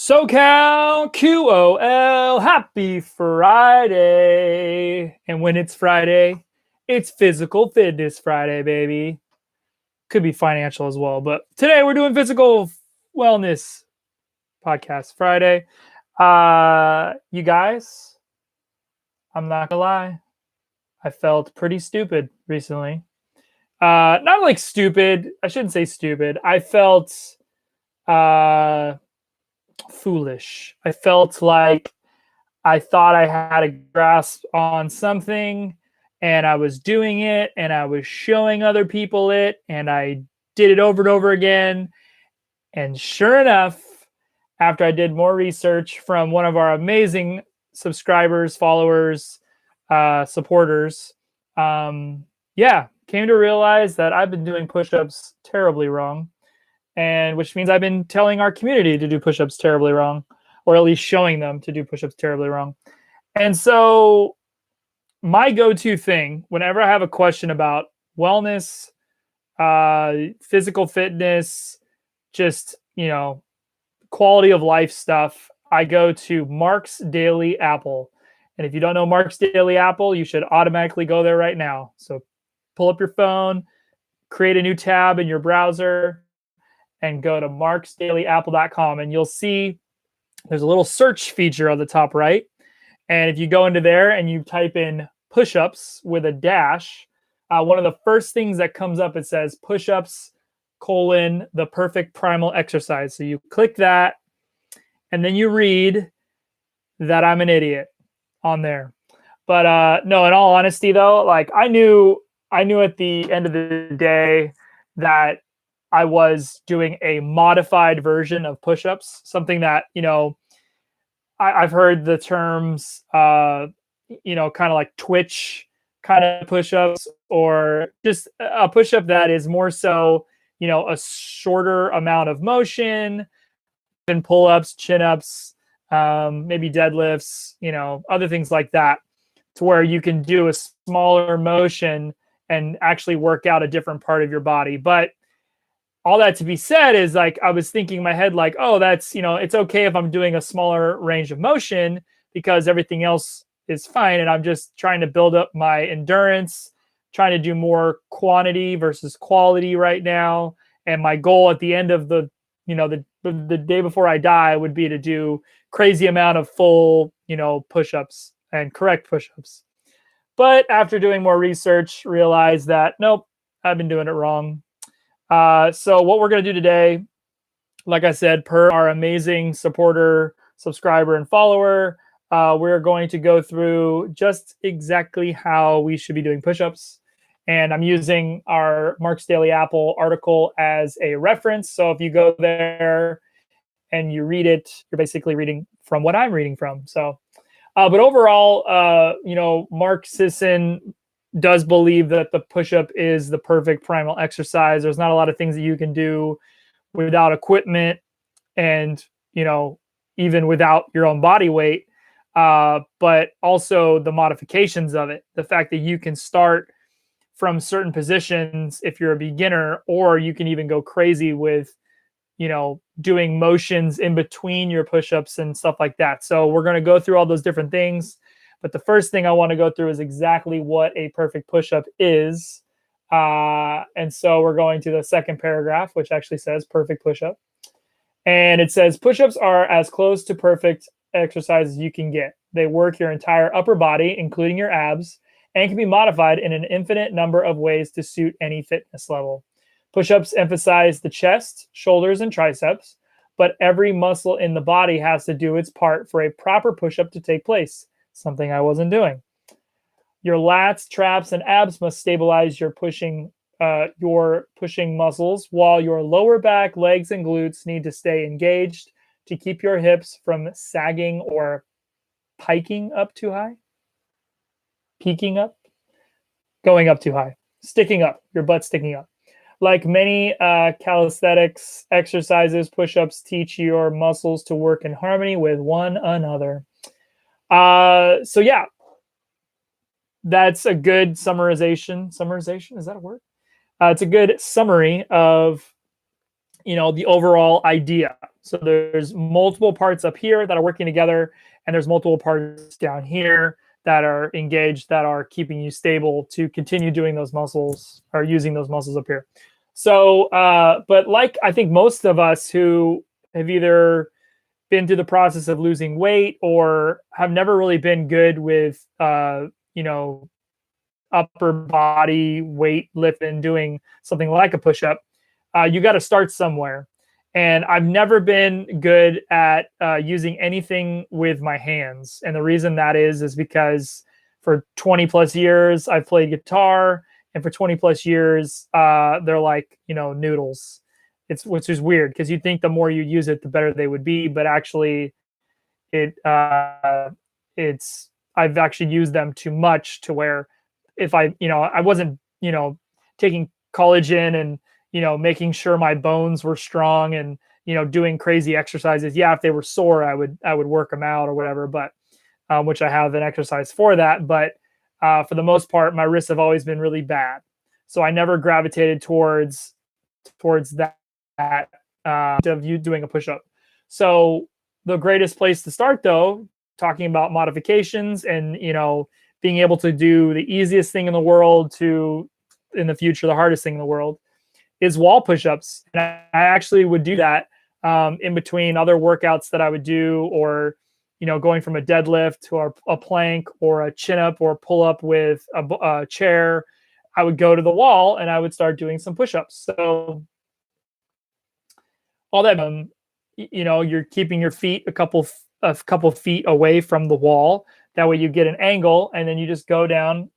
SoCalQOL, happy Friday. And when it's Friday, it's Physical Fitness Friday, baby. Could be financial as well, but today we're doing Physical Wellness Podcast Friday. You guys, I'm not gonna lie, I felt pretty stupid recently. Not like stupid, I shouldn't say stupid. I felt foolish. I felt like I thought I had a grasp on something and I was doing it and I was showing other people it and I did it over and over again. And sure enough, after I did more research from one of our amazing subscribers, followers, supporters, came to realize that I've been doing push-ups terribly wrong. And which means I've been telling our community to do push-ups terribly wrong, or at least showing them to do push-ups terribly wrong. And so my go-to thing whenever I have a question about wellness, physical fitness, just, quality of life stuff, I go to Mark's Daily Apple. And if you don't know Mark's Daily Apple, you should automatically go there right now. So pull up your phone, create a new tab in your browser, and go to marksdailyapple.com, and you'll see there's a little search feature on the top right. And if you go into there and you type in push-ups with a dash, one of the first things that comes up, it says push-ups, the perfect primal exercise. So you click that, and then you read that I'm an idiot on there. But no, in all honesty though, like I knew at the end of the day that I was doing a modified version of push-ups, something that, I've heard the terms, kind of like Twitch kind of push-ups, or just a push-up that is more so, a shorter amount of motion, and pull-ups, chin-ups, maybe deadlifts, other things like that, to where you can do a smaller motion and actually work out a different part of your body. But all that to be said is, like, I was thinking in my head, like, oh, that's, it's okay if I'm doing a smaller range of motion because everything else is fine. And I'm just trying to build up my endurance, trying to do more quantity versus quality right now. And my goal at the end of the day before I die would be to do crazy amount of full, push-ups and correct push-ups. But after doing more research, realized that, nope, I've been doing it wrong. So what we're going to do today, like I said, per our amazing supporter, subscriber, and follower, we're going to go through just exactly how we should be doing push-ups. And I'm using our Mark's Daily Apple article as a reference. So if you go there and you read it, you're basically reading from what I'm reading from. So, but overall, Mark Sisson does believe that the push-up is the perfect primal exercise. There's not a lot of things that you can do without equipment and, even without your own body weight, but also the modifications of it. The fact that you can start from certain positions if you're a beginner, or you can even go crazy with, doing motions in between your push-ups and stuff like that. So we're going to go through all those different things. But the first thing I want to go through is exactly what a perfect push-up is. And so we're going to the second paragraph, which actually says perfect push-up. And it says, push-ups are as close to perfect exercise as you can get. They work your entire upper body, including your abs, and can be modified in an infinite number of ways to suit any fitness level. Push-ups emphasize the chest, shoulders, and triceps, but every muscle in the body has to do its part for a proper push-up to take place. Something I wasn't doing. Your lats, traps, and abs must stabilize your pushing muscles, while your lower back, legs, and glutes need to stay engaged to keep your hips from sagging or piking up too high. Peaking up, going up too high, sticking up, your butt sticking up. Like many calisthenics exercises, push-ups teach your muscles to work in harmony with one another. So yeah, that's a good summarization. Summarization, is that a word? It's a good summary of, the overall idea. So there's multiple parts up here that are working together, and there's multiple parts down here that are engaged that are keeping you stable to continue doing those muscles or using those muscles up here. So, but like I think most of us who have either been through the process of losing weight or have never really been good with, you know, upper body weight lifting, doing something like a push up, you got to start somewhere. And I've never been good at using anything with my hands. And the reason that is because for 20 plus years, I've played guitar. And for 20 plus years, they're like, you know, noodles. Which is weird because you'd think the more you use it, the better they would be. But actually, it it's I've actually used them too much to where if I wasn't, taking collagen and, making sure my bones were strong and, doing crazy exercises. Yeah, if they were sore, I would work them out or whatever, but which I have an exercise for that. But for the most part, my wrists have always been really bad. So I never gravitated towards that of you doing a push-up. So the greatest place to start, though, talking about modifications and being able to do the easiest thing in the world to in the future the hardest thing in the world is wall push-ups. And I actually would do that in between other workouts that I would do, or going from a deadlift to a plank or a chin-up or pull-up with a chair. I would go to the wall and I would start doing some push-ups. So all that you're keeping your feet a couple feet away from the wall. That way you get an angle, and then you just go down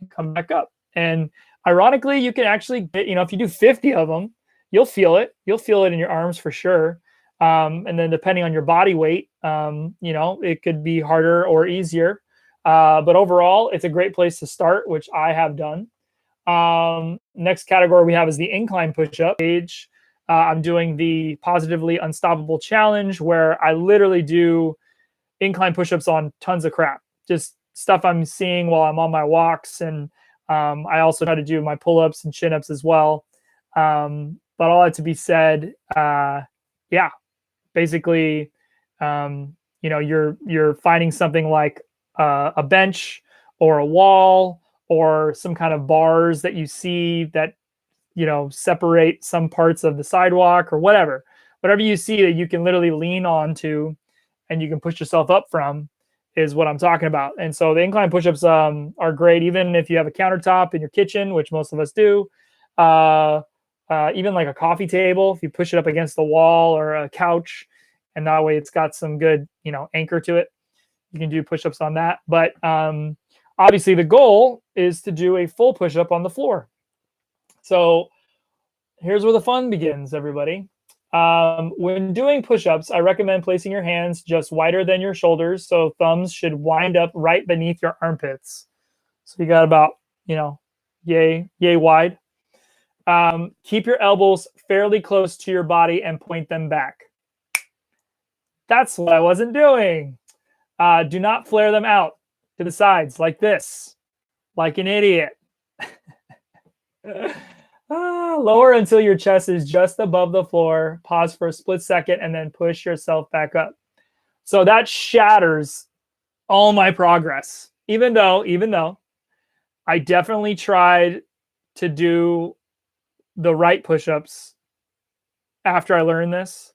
and come back up. And ironically, you can actually get, if you do 50 of them, you'll feel it. You'll feel it in your arms for sure. And then depending on your body weight, it could be harder or easier. But overall, it's a great place to start, which I have done. Next category we have is the incline push-up page. I'm doing the Positively Unstoppable Challenge, where I literally do incline push-ups on tons of crap, just stuff I'm seeing while I'm on my walks. And I also try to do my pull-ups and chin-ups as well. But all that to be said, basically, you're finding something like a bench or a wall or some kind of bars that you see that separate some parts of the sidewalk or whatever you see that you can literally lean onto and you can push yourself up from is what I'm talking about. And so the incline push-ups are great, even if you have a countertop in your kitchen, which most of us do. Even like a coffee table, if you push it up against the wall or a couch, and that way it's got some good, anchor to it, you can do push-ups on that. But obviously the goal is to do a full push-up on the floor. So here's where the fun begins, everybody. When doing push-ups, I recommend placing your hands just wider than your shoulders. So thumbs should wind up right beneath your armpits. So you got about, yay wide. Keep your elbows fairly close to your body and point them back. That's what I wasn't doing. Do not flare them out to the sides like this, like an idiot. Lower until your chest is just above the floor. Pause for a split second and then push yourself back up. So that shatters all my progress. Even though I definitely tried to do the right push-ups after I learned this.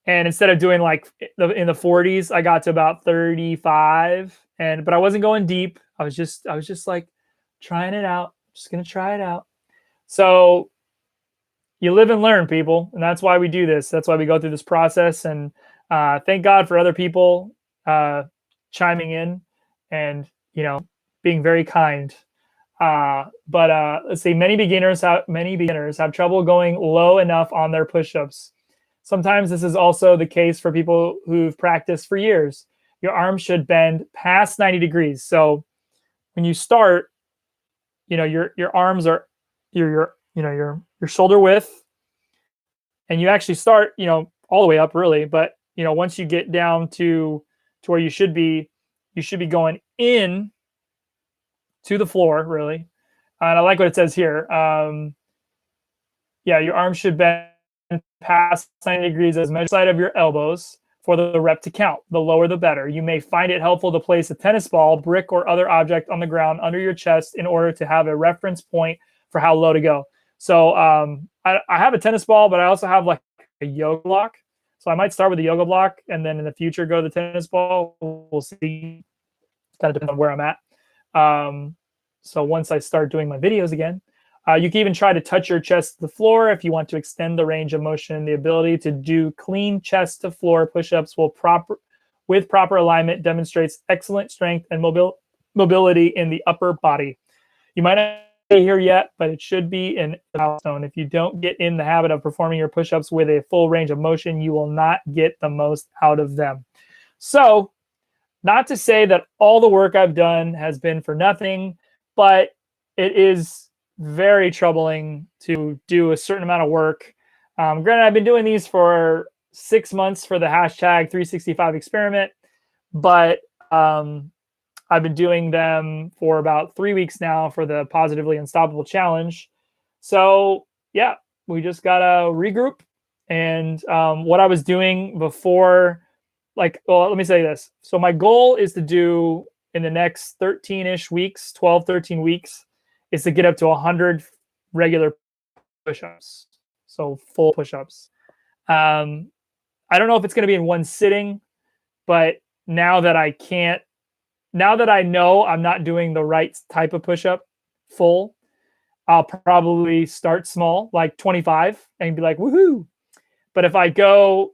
And instead of doing like in the 40s, I got to about 35. But I wasn't going deep. I was just like trying it out. Just gonna try it out. So you live and learn, people. And that's why we do this. That's why we go through this process. And thank God for other people chiming in and, being very kind. But let's see, many beginners have trouble going low enough on their push-ups. Sometimes this is also the case for people who've practiced for years. Your arms should bend past 90 degrees. So when you start, your arms are your shoulder width, and you actually start, all the way up really. But, once you get down to where you should be going in to the floor, really. And I like what it says here. Your arms should bend past 90 degrees as measured side of your elbows for the rep to count. The lower, the better. You may find it helpful to place a tennis ball, brick, or other object on the ground under your chest in order to have a reference point for how low to go. So I have a tennis ball, but I also have like a yoga block. So I might start with the yoga block and then in the future go to the tennis ball. We'll see. Kind of depends on where I'm at. So once I start doing my videos again, you can even try to touch your chest to the floor if you want to extend the range of motion. The ability to do clean chest to floor push-ups with proper alignment demonstrates excellent strength and mobility in the upper body. You might not be here yet, but it should be in the milestone. If you don't get in the habit of performing your push-ups with a full range of motion, you will not get the most out of them. So, not to say that all the work I've done has been for nothing, but it is very troubling to do a certain amount of work. Granted, I've been doing these for 6 months for the hashtag 365 experiment, but I've been doing them for about 3 weeks now for the Positively Unstoppable Challenge. So yeah, we just gotta regroup. And what I was doing before, well, let me say this. So my goal is to do in the next 13-ish weeks, 12, 13 weeks, is to get up to 100 regular push-ups. So full push-ups. I don't know if it's going to be in one sitting, but now that I know I'm not doing the right type of push-up full, I'll probably start small, like 25, and be like, woohoo. But if I go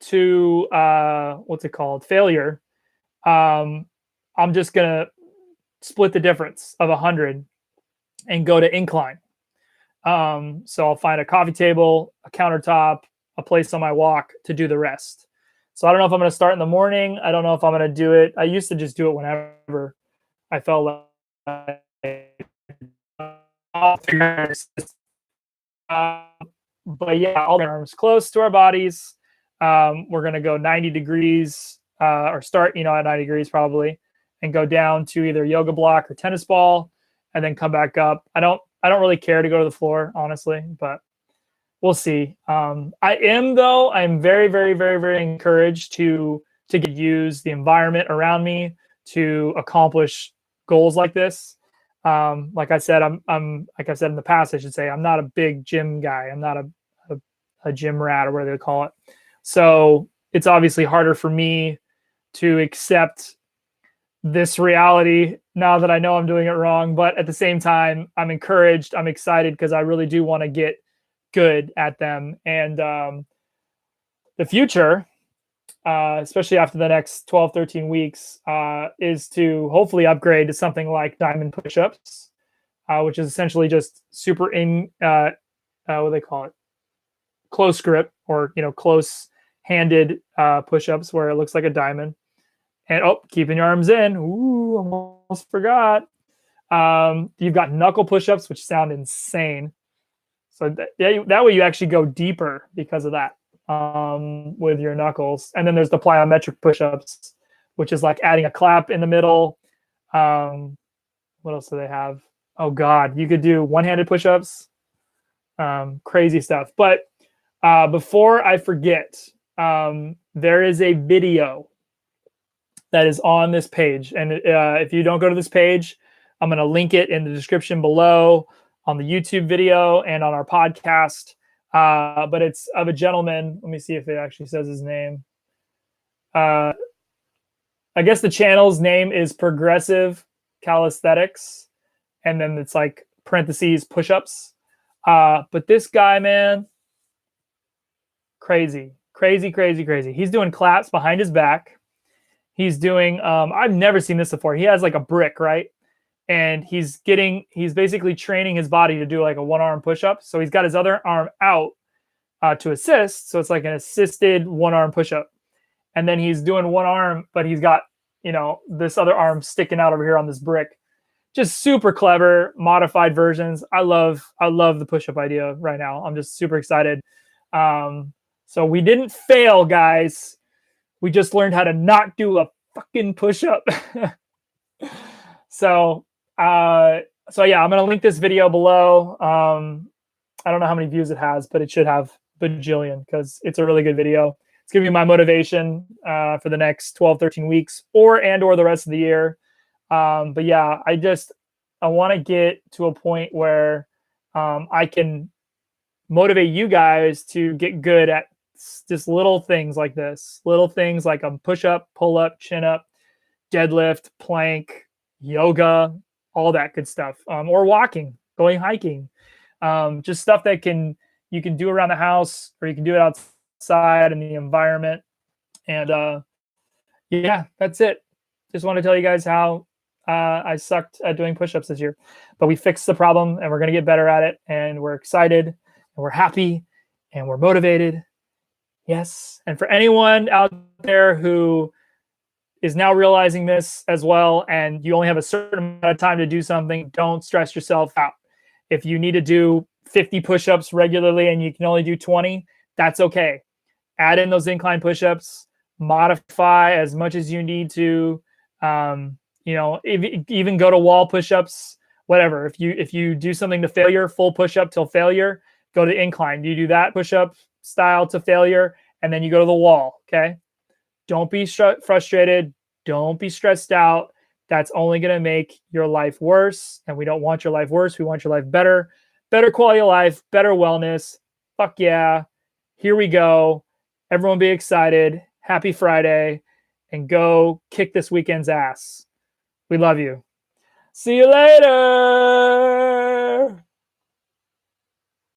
to what's it called, failure, I'm just gonna split the difference of 100 and go to incline. So I'll find a coffee table, a countertop, a place on my walk to do the rest. So I don't know if I'm going to start in the morning. I don't know if I'm going to do it. I used to just do it whenever I felt like but yeah, all the arms close to our bodies. We're going to go 90 degrees or start, at 90 degrees probably, and go down to either yoga block or tennis ball and then come back up. I don't really care to go to the floor, honestly, but we'll see. I'm very, very, very, very encouraged to use the environment around me to accomplish goals like this. Like I said, like I said in the past, I should say, I'm not a big gym guy. I'm not a gym rat or whatever they call it. So it's obviously harder for me to accept this reality now that I know I'm doing it wrong. But at the same time, I'm encouraged. I'm excited because I really do want to get good at them. And the future, especially after the next 12, 13 weeks, is to hopefully upgrade to something like diamond push-ups, which is essentially just super what do they call it? Close grip, or close-handed push-ups where it looks like a diamond. And keeping your arms in. Ooh, almost forgot. You've got knuckle push-ups, which sound insane. So that way you actually go deeper because of that with your knuckles. And then there's the plyometric push-ups, which is like adding a clap in the middle. What else do they have? Oh God, you could do one-handed push-ups. Crazy stuff. But before I forget, there is a video that is on this page. And if you don't go to this page, I'm going to link it in the description below on the YouTube video and on our podcast. But it's of a gentleman. Let me see if it actually says his name. I guess the channel's name is Progressive Calisthenics. And then it's like parentheses push-ups. But this guy, man, crazy. He's doing claps behind his back. He's doing, I've never seen this before. He has like a brick, right? And he's basically training his body to do like a one-arm push-up. So he's got his other arm out to assist. So it's like an assisted one-arm push-up. And then he's doing one arm, but he's got, this other arm sticking out over here on this brick. Just super clever, modified versions. I love the push-up idea right now. I'm just super excited. So we didn't fail, guys. We just learned how to not do a fucking push-up. So yeah, I'm going to link this video below. I don't know how many views it has, but it should have bajillion because it's a really good video. It's gonna be my motivation for the next 12, 13 weeks or the rest of the year. But yeah, I want to get to a point where I can motivate you guys to get good at just little things like this, little things like a push up, pull up, chin up, deadlift, plank, yoga, all that good stuff, or walking, going hiking, just stuff that you can do around the house or you can do it outside in the environment. And yeah, that's it. Just want to tell you guys how I sucked at doing push-ups this year, but we fixed the problem and we're going to get better at it. And we're excited and we're happy and we're motivated. Yes. And for anyone out there who is now realizing this as well, and you only have a certain amount of time to do something, don't stress yourself out. If you need to do 50 push-ups regularly and you can only do 20, that's okay. Add in those incline push-ups, modify as much as you need to. Even go to wall push-ups, whatever. If you do something to failure, full push-up till failure, go to incline. You do that push-up style to failure, and then you go to the wall. Okay. Don't be frustrated. Don't be stressed out. That's only going to make your life worse. And we don't want your life worse. We want your life better, better quality of life, better wellness. Fuck yeah. Here we go. Everyone be excited. Happy Friday. And go kick this weekend's ass. We love you. See you later.